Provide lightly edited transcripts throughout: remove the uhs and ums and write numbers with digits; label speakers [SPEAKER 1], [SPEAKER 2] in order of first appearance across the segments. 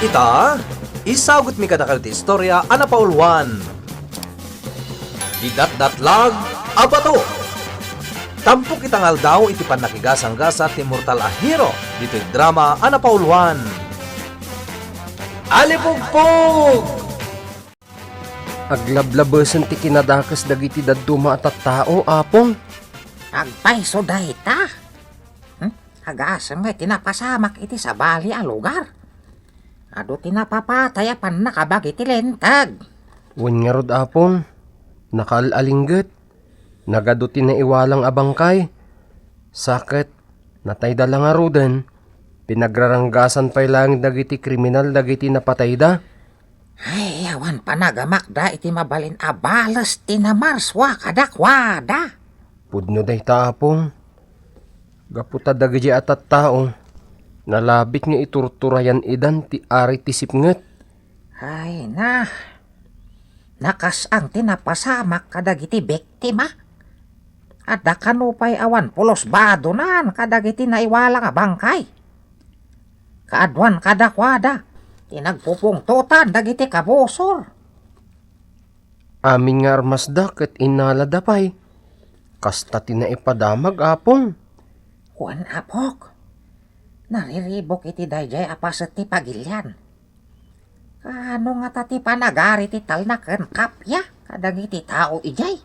[SPEAKER 1] Ita, isagot mi kadakal ti istorya ana paulwan. Didat-datlag, abato. Tampok itangal daw iti panakigasang-gasa ti mortal a hero dito'y drama ana paulwan. Alipugpug!
[SPEAKER 2] Aglablabesan ti kinadakas dagiti dadduma at tao, apong.
[SPEAKER 3] Agpaiso dayta. Agasam nga tinapasamak iti sa bali a lugar. Ado tinapapatay apan nakabag iti lentag.
[SPEAKER 2] Wen nga rod, apong. Nakaalalingget. Nagado tinaiwalang abangkay. Sakit. Natayda lang nga roden. Pinagraranggasan pa'y lang dagiti kriminal dagiti napatay da.
[SPEAKER 3] Ay, awan panagamak da iti mabalin abalas tinamarswa kadakwada.
[SPEAKER 2] Pudno day taapong. Gaputa dagiti atat tao. Nalabik nga iturturayan idan ti ari ti sipnget.
[SPEAKER 3] Ay na. Nakas ang tinapasamak kadagiti biktima. Adda kanupay awan pulos badonan kadagiti naiwala nga bangkay. Kaadwan kadakwada. Tinagpupungtutan dagiti kabusor.
[SPEAKER 2] Amin nga armasda ket inaladapay. Kasta tinaipadamag, apong.
[SPEAKER 3] Juan apok. Nariribok iti dayjay apaset ti pagilyan. Ano nga tati panagari ti talnaken kapya kadagiti tao ijay.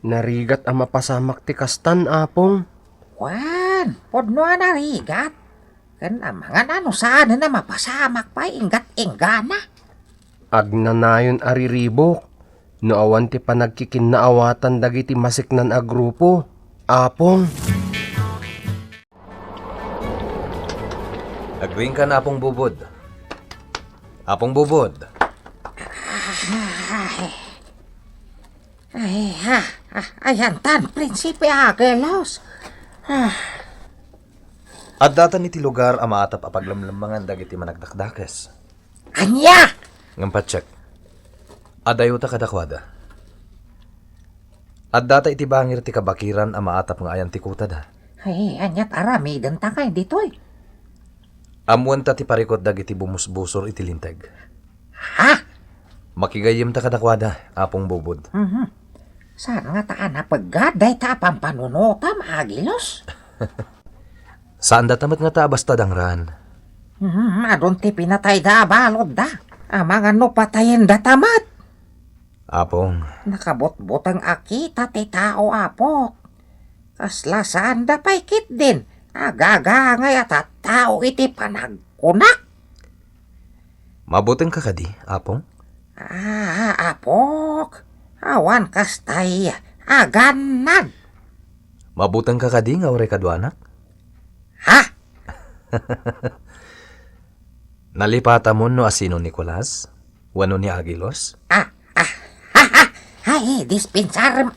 [SPEAKER 2] Narigat ang mapasamak ti kastan, apong.
[SPEAKER 3] Juan, podno narigat. Ken mga nano saan na mapasamak pa ingat-inggana.
[SPEAKER 2] Agnanayon ariribok. No awan ti panagkikinnaawatan dagiti masiknan a grupo. Apong.
[SPEAKER 1] Agwing ka na, Apong Bubod. Apong Bubod.
[SPEAKER 3] Ayan tan, Prinsipe Agelos.
[SPEAKER 1] At datan iti lugar ang maatap apaglamlamangan dagiti managdakdakes.
[SPEAKER 3] Anya!
[SPEAKER 1] Ngampatsyak. Adayo ta kadakwada. At data iti bangir ti kabakiran ang maatap nga ayan ti kutad ha.
[SPEAKER 3] Ay, anyat arami dan takay ditoy.
[SPEAKER 1] Amuan ta ti parikot dagiti bumusbusor iti linteg.
[SPEAKER 3] Ha?
[SPEAKER 1] Makigayim ta kadakwada, Apong Bubod.
[SPEAKER 3] Saan nga taan na paggaday ta pampanunutam, Agilos?
[SPEAKER 1] Saan datamat nga ta basta dangran?
[SPEAKER 3] Adon ti pinatay da balod da. Mga no patayin da tamat.
[SPEAKER 1] Apong,
[SPEAKER 3] Nakabot-botang akita ti tao apok. Kasla saan da paikit din. Agagangay at tao iti panagkunak.
[SPEAKER 1] mabuting kakadi, Apong?
[SPEAKER 3] Apok. Awan kastay. Aganad.
[SPEAKER 1] Mabuting kakadi nga ure kadwanak?
[SPEAKER 3] Ha?
[SPEAKER 1] Nalipata mo no asino Nicolas? Wano ni Agilos?
[SPEAKER 3] Ay, dispensarem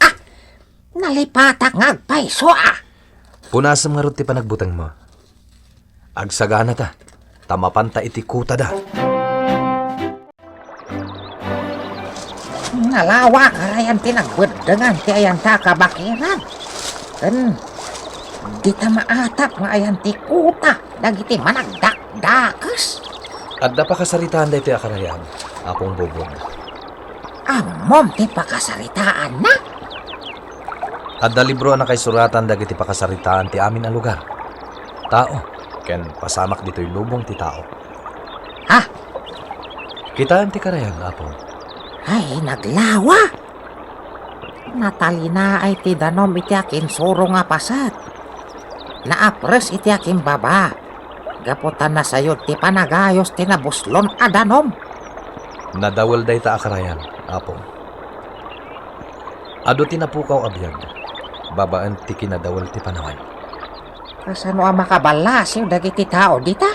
[SPEAKER 3] nalipatak ngagpaiso
[SPEAKER 1] Punasam nga ti panagbutang mo. Agsagana ta. Tamapanta iti kuta da.
[SPEAKER 3] Nalawa karayan tinagbedengan ti ayan ta kabakiran. Ken di ta maatap nga ayan ti kuta dagiti managdakdakas.
[SPEAKER 1] Adda pa kasaritaan da iti akarayan, Apong Bubod.
[SPEAKER 3] Amom ti pakasaritaan na.
[SPEAKER 1] Adda libro na kay suratan dagiti pakasaritaan ti amin a lugar. Tao, ken pasamak dito'y lubong ti tao.
[SPEAKER 3] Ha?
[SPEAKER 1] Kitaan ti karayan, Apong.
[SPEAKER 3] Ay, naglawa. Natalina ay ti danom iti akin suro nga pasat. Naapres iti akin baba. Gaputan na sayod ti panagayos ti nabuslon a danom.
[SPEAKER 1] Nadawal day ta akarayan, Apong. Ado tinapukaw abiyag. Babaan ti kinadawal ti panawan.
[SPEAKER 3] Kasano ang makabalasiw dagiti tao dita?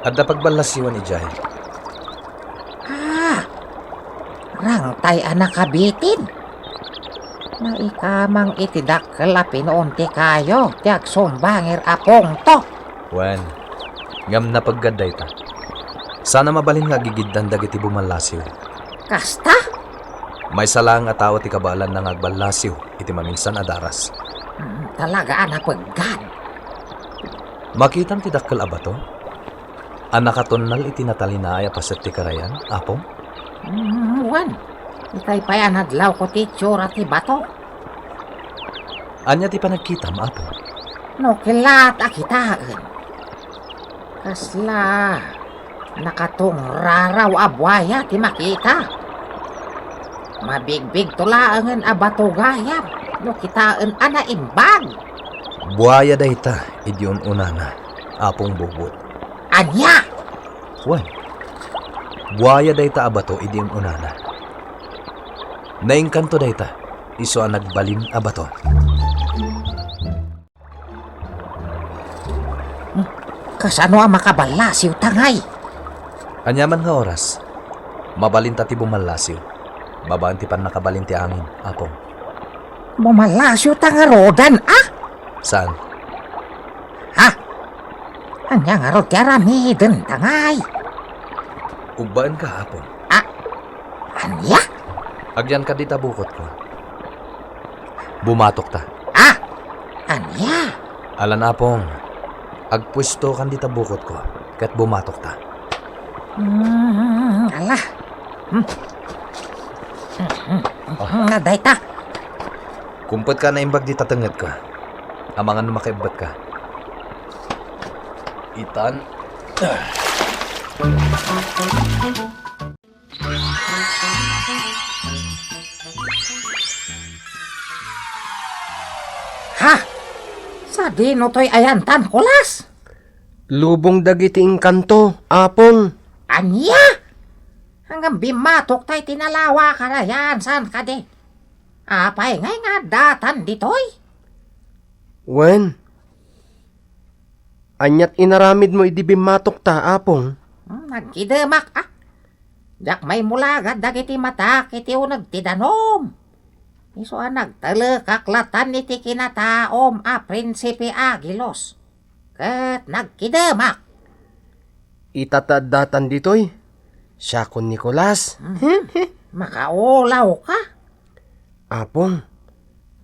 [SPEAKER 1] Adda pagbalasiwan ijay.
[SPEAKER 3] Rangtay anak kabitin. Naikamang itidakkel a pinuunti kayo. Tiag sumbangir apong to.
[SPEAKER 1] Wen, ngam na paggaday ta. Sana mabalin nga gigiddan dagiti bumalasiw.
[SPEAKER 3] Kasta?
[SPEAKER 1] May salang a tao ti kabalan na ngagbalasiw iti maminsan adaras.
[SPEAKER 3] Talaga anak paggad.
[SPEAKER 1] Makitam ti dakkel abato? Anak katunal iti natalinaya paset ti karayan, apong?
[SPEAKER 3] Wan, ikay pa yan adlaw ko ti tsura ti bato.
[SPEAKER 1] Anya ti panagkitam, apong?
[SPEAKER 3] No kilat akitaan. Kasla, nakatong raraw abwaya ti makita. Mabigbig tulaangan abato gayam, no kitaan ana imbag.
[SPEAKER 1] Buaya dayta, idyon unana, apong bubot.
[SPEAKER 3] Anya!
[SPEAKER 1] Wan. Buaya dayta abato, idyon unana. Naingkanto dayta, iso ang nagbalin abato.
[SPEAKER 3] Kasano ang makabalasiw tangay?
[SPEAKER 1] Anyaman nga oras, mabalin ta ti bumalasiw. Babaan ti pan nakabalin ti angin, apong.
[SPEAKER 3] Bumalasyo tangarodan, ah?
[SPEAKER 1] Saan?
[SPEAKER 3] Ha? Anya nga ro tiaramiden tangay.
[SPEAKER 1] Ubbaan ka, apong.
[SPEAKER 3] Anya?
[SPEAKER 1] Agyan ka dita bukot ko. Bumatok ta.
[SPEAKER 3] Ah? Anya?
[SPEAKER 1] Alan, apong. Agpwesto kan dita bukot ko. Kat bumatok ta.
[SPEAKER 3] Ala. Naday ta.
[SPEAKER 1] Kumpet ka na imbag dita tenged ka. Amangan na makaibat ka. Itan.
[SPEAKER 3] Ha? Sa dino to'y ayantan kulas?
[SPEAKER 2] Lubong dagiti engkanto, apong.
[SPEAKER 3] Anya? Hanggang bimatok tayo tinalawa ka na yan. Saan ka di? Apay ngay nga datan ditoy.
[SPEAKER 2] Wen. Anyat inaramid mo idi bimatok ta, apong.
[SPEAKER 3] Nagkidemak ah. Jak may mulagad dagiti mata kiti unag tidanom. Iso nagtala kaklatan iti kinataom a Prinsipe Agilos. Ket nagkidemak.
[SPEAKER 2] Itatadatan ditoy. Siya kon Nicolas.
[SPEAKER 3] Makaulaw ka.
[SPEAKER 2] Apong.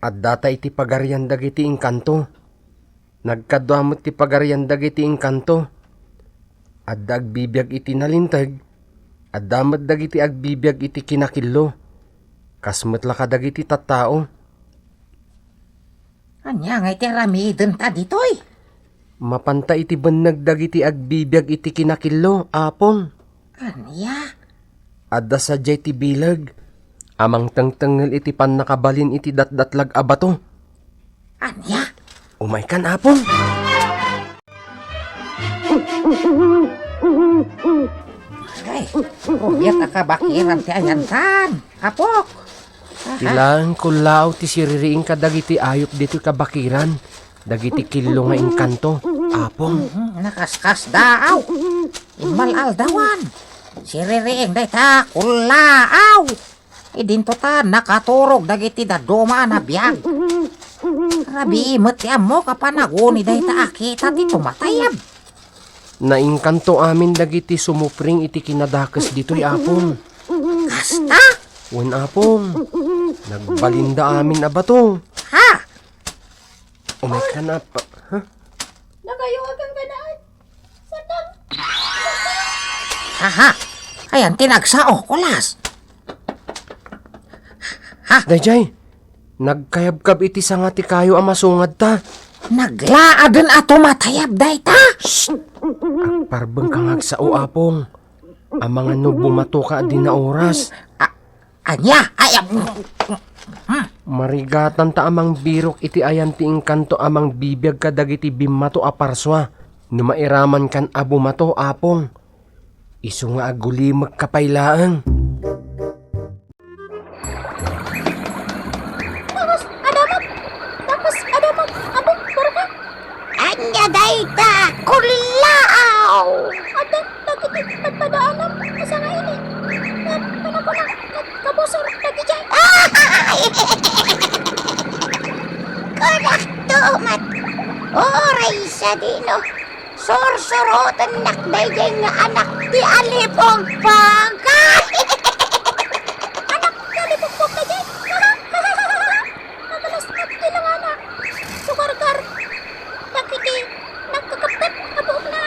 [SPEAKER 2] At data iti pagarian dagiti engkanto. Nagkadwamot ti pagarian dagiti engkanto. At agbibiyag iti nalintag. At damat dagiti agbibiyag iti kinakillo. Kasmet la ka dagiti tattao.
[SPEAKER 3] Anya nga iti ramiden ta ditoy.
[SPEAKER 2] Mapanta iti banag dagiti agbibiyag iti kinakillo, apong.
[SPEAKER 3] Anya?
[SPEAKER 2] Adda sadyay ti bilag. Amang tengtengel iti pan nakabalin iti datdatlag abato.
[SPEAKER 3] Anya?
[SPEAKER 2] Umay kan, apong.
[SPEAKER 3] Ay, kumiyat akabakiran ti ayantan. Apok.
[SPEAKER 2] Ilang kulao ti siririing ka dagiti ayop dito kabakiran. Dagiti kilo nga engkanto, apong.
[SPEAKER 3] Nakaskas daaw. Imal aldawan. Siririing day ta kulaaw. Idinto ta nakaturog dagiti daduma na biyag. Rabi imot ti amo kapanaguni day ta akita ti tumatayab.
[SPEAKER 2] Naingkanto amin dagiti sumupring iti kinadakas dito'y apong.
[SPEAKER 3] Kasta?
[SPEAKER 2] Wen, apong. Nagbalinda amin abato.
[SPEAKER 3] Ha?
[SPEAKER 2] Umay ka na pa. Ha?
[SPEAKER 4] Nagayawagan ka na. Sadang.
[SPEAKER 3] Haha. Ayan tinagsao kulas.
[SPEAKER 2] Dayjay, nagkayabkab iti sanga ti kayo ang masungad ta.
[SPEAKER 3] Naglaadan ato matayab day ta.
[SPEAKER 2] Parbeng kang agsao, apong. Ang mga no bumato ka din na oras.
[SPEAKER 3] Anya? Ay,
[SPEAKER 2] Marigatan ta amang birok iti ayan ti engkanto amang bibiyag ka dagiti bimato aparswa. Numairaman kan abumato, apong. Isu nga agulimag kapaylaang.
[SPEAKER 4] Tapos adamat. Abong, barka. Anya dayta. Kulaaw. Ate, dagiti nagpadaalam. Asa nga ini? Ano ko na? Kabusor. Nagijay. Korakto, mat. Oray sa dino. Sorsurotan nakdayjay nga anak ti alipong pangkay. Anak ti alipong pangkay. Nagalasnat ilang anak. Sugargar. Nakiti. Nagkakapit. Abong na.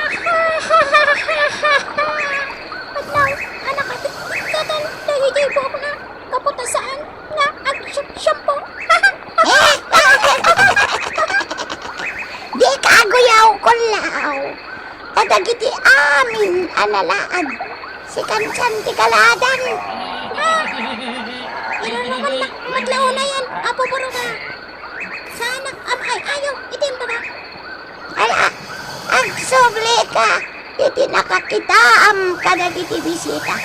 [SPEAKER 4] aguyaw kulaw. Kadagiti amin analaan. Si kansan ti kaladan. Ilan naman maglao na yan, Apo Baruga. Sana ay ayaw, itim ba? Ala, ang subli ka. Iti nakakitaam kadagiti bisita.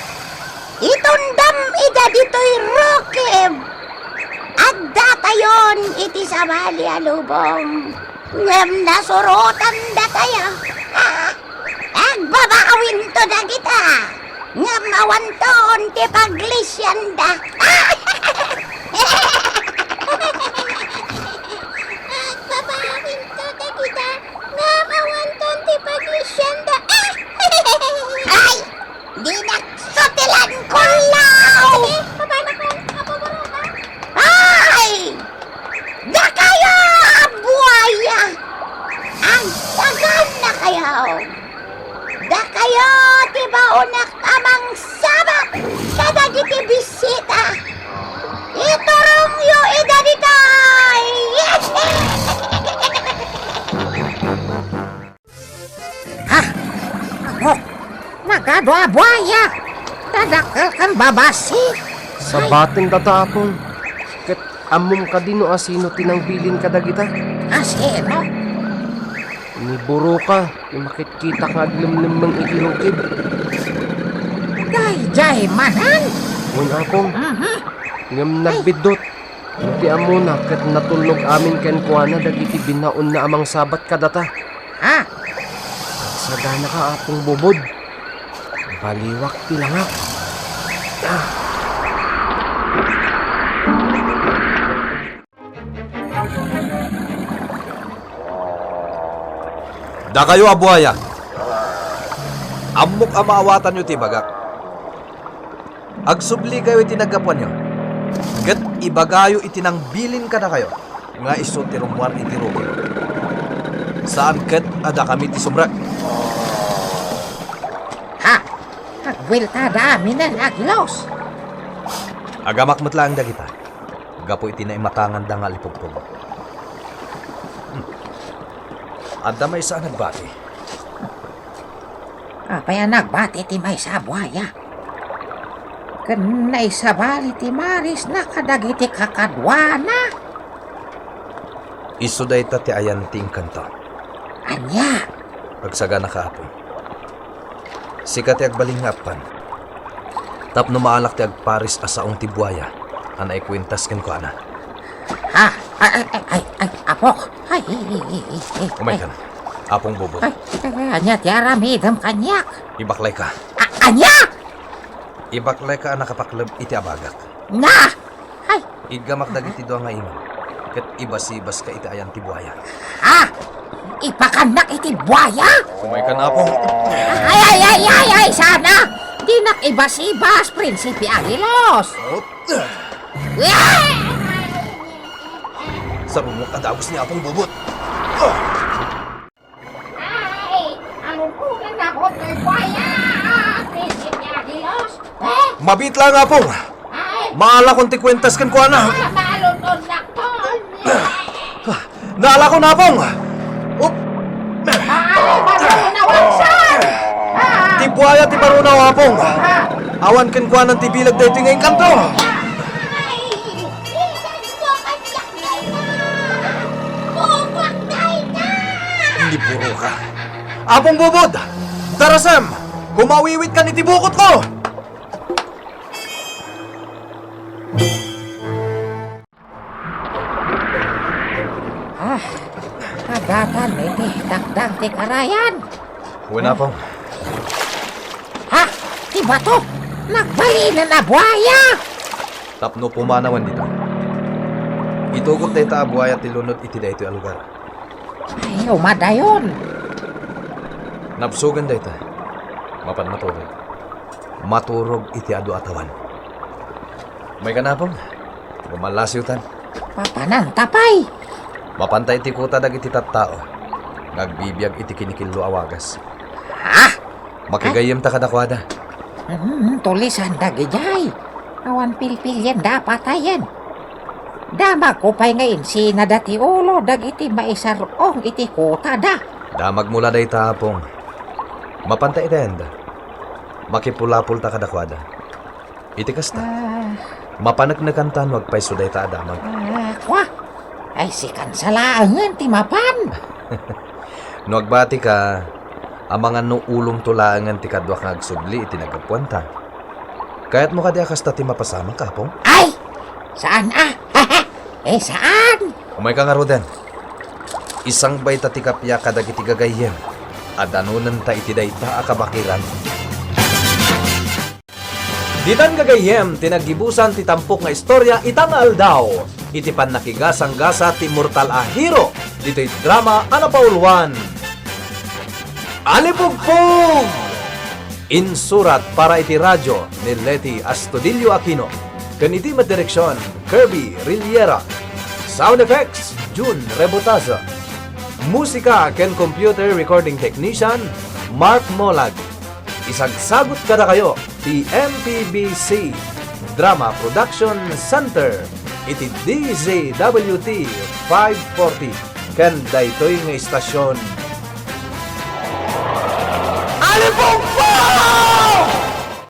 [SPEAKER 4] Itundam ida dito'y rokib. Adda tayon iti sabali alubong. Ngem nasurutan da tayo. Agbabawin to da kita. Ngem awanton ti paglisyan da. Agbabawin to da kita. Ngem awanton ti paglisyan da. Ay! Di nagsutilan ko law! Paano ko? Apo Baruga? Ay! Da kayo, buhaya! Ang tagan na kayo! Da kayo, di ba unak amang sabak? Kadagiti bisita! Iturong yo idaritay!
[SPEAKER 3] Ha? Ako? Nagadwa buhaya! Tadakal kan babasi!
[SPEAKER 2] Sa bating tatapon. Ket amom ka dino asino tinangbilin ka dagita.
[SPEAKER 3] Asino?
[SPEAKER 2] Ni buro ka, makikita ka aglam ng ikirukib.
[SPEAKER 3] Dayjay manan!
[SPEAKER 2] Ngun apong, ngam nagbidot. Nuti amo na, ket natulog amin ken kuana dagiti binaon na amang sabat kadata.
[SPEAKER 3] Ha?
[SPEAKER 2] Sagana ka apong bubod. Baliwak tilangak.
[SPEAKER 1] Da kayo abuaya. Amok amaawatan nyo ti bagak. Agsubli kayo iti nagkapuan nyo. Gat ibagayo iti nang bilin ka na kayo. Nga iso ti rumwar iti rugi. Saan kat ada kami ti sumra?
[SPEAKER 3] Ha? Agwilta da amin na naglos!
[SPEAKER 1] Agamak matlang da kita. Gapo iti na imatangan da nga lipugpug. Adda may saan nagbati.
[SPEAKER 3] Apaya nagbati ti may sabuaya. Kan naisabali ti Maris na kadagiti kakadwana.
[SPEAKER 1] Iso da ita ti ayan ting kanto.
[SPEAKER 3] Anya?
[SPEAKER 1] Pagsaga na kaapon. Sikat ti agbalingapan. Tapno maalak ti agparis asaong ti buaya. Anay kwintas ken ko ana.
[SPEAKER 3] Ha? Ay, apok. Ay,
[SPEAKER 1] Umay ka na. Apong bubot.
[SPEAKER 3] Ay, anya ti aramidam kanyak.
[SPEAKER 1] Ibaklay ka.
[SPEAKER 3] Anya?
[SPEAKER 1] Ibaklay ka nakapaklab iti abagak.
[SPEAKER 3] Na! Ay,
[SPEAKER 1] Igamak dagiti doa nga imam. Ket ibas-ibas ka iti ayan ti buaya.
[SPEAKER 3] ha? Ipakanak iti buaya?
[SPEAKER 1] Umay ka na apong.
[SPEAKER 3] Ay, sana! Di nak ibas-ibas, Prinsipi Agilos!
[SPEAKER 1] Sa rumok adagos ni apong bubot.
[SPEAKER 3] Ay, anong kulang na ako kay buaya? Prinsipi Agilos?
[SPEAKER 1] Mabit lang apong.
[SPEAKER 3] Ay,
[SPEAKER 1] Maala kong ti kwentas ken ko ana.
[SPEAKER 3] malunod na to!
[SPEAKER 1] Naala ko na apong. Up!
[SPEAKER 3] Ay, masunawagsan!
[SPEAKER 1] Ti buaya ti parunaw apong. Awan ken ko anang ti bilag dayto nga kanto. Hindi puro ka. Apong bubod! Darasam! Kumawiwit ka ni tibukot ko!
[SPEAKER 3] Kadatan iti dakdang ti karayan!
[SPEAKER 1] Wala pong.
[SPEAKER 3] Ha? Ti bato? Nagbali na buhaya!
[SPEAKER 1] Tapno pumanawan dito. Itugot na ita buhaya ti lunod iti dayto a lugar.
[SPEAKER 3] Ay, umadayon!
[SPEAKER 1] Napsugan dayta. Mapan maturog. Maturog iti adu atawan. May kanapong. Gumalasiutan.
[SPEAKER 3] Papanan tapay!
[SPEAKER 1] Mapantay ti kuta dagiti tattao. Nagbibiyag iti kinikillo awagas.
[SPEAKER 3] Ha?
[SPEAKER 1] Makigayem ta kadakwada.
[SPEAKER 3] Tulisan dagijay. Awan pilpil yan dapat ayan. Damag ko pa'y nga insina dati ulo, dag iti maisarong iti kuta da.
[SPEAKER 1] Damag mula day tapong. Mapantay din. Makipulapul ta kadakwada. Iti kasta. Mapanagnagantan wagpay suday ta damag.
[SPEAKER 3] Kwa, ay sikan sa laangan ti mapan.
[SPEAKER 1] Nuagbati ka, ang mga nuulong tulangan ti kadwa kang agsubli iti nagkapuanta. Kaya't mo kadi kasta ti mapasama kapong.
[SPEAKER 3] Ay, saan saan?
[SPEAKER 1] Umay ka nga Roden. Isang bay ta ti kapya kadag iti gagayem. Adanunan ta iti dayta akabakiran. Ditan gagayem, tinagibusan ti tampok nga istorya itang aldaw. Iti pan nakigasang-gasa ti mortal a hero. Dito'y drama Anapauluan. Alipugpug! Insurat para iti radyo ni Leti Astudillo Aquino. Kaniti madireksyon, Kirby Riliera. Sound effects, June Rebotaza. Musika ken computer recording technician, Mark Molag. Isagsagot kada kayo, ti MPBC Drama Production Center. Iti DZWT 540. Ken daytoy nga istasyon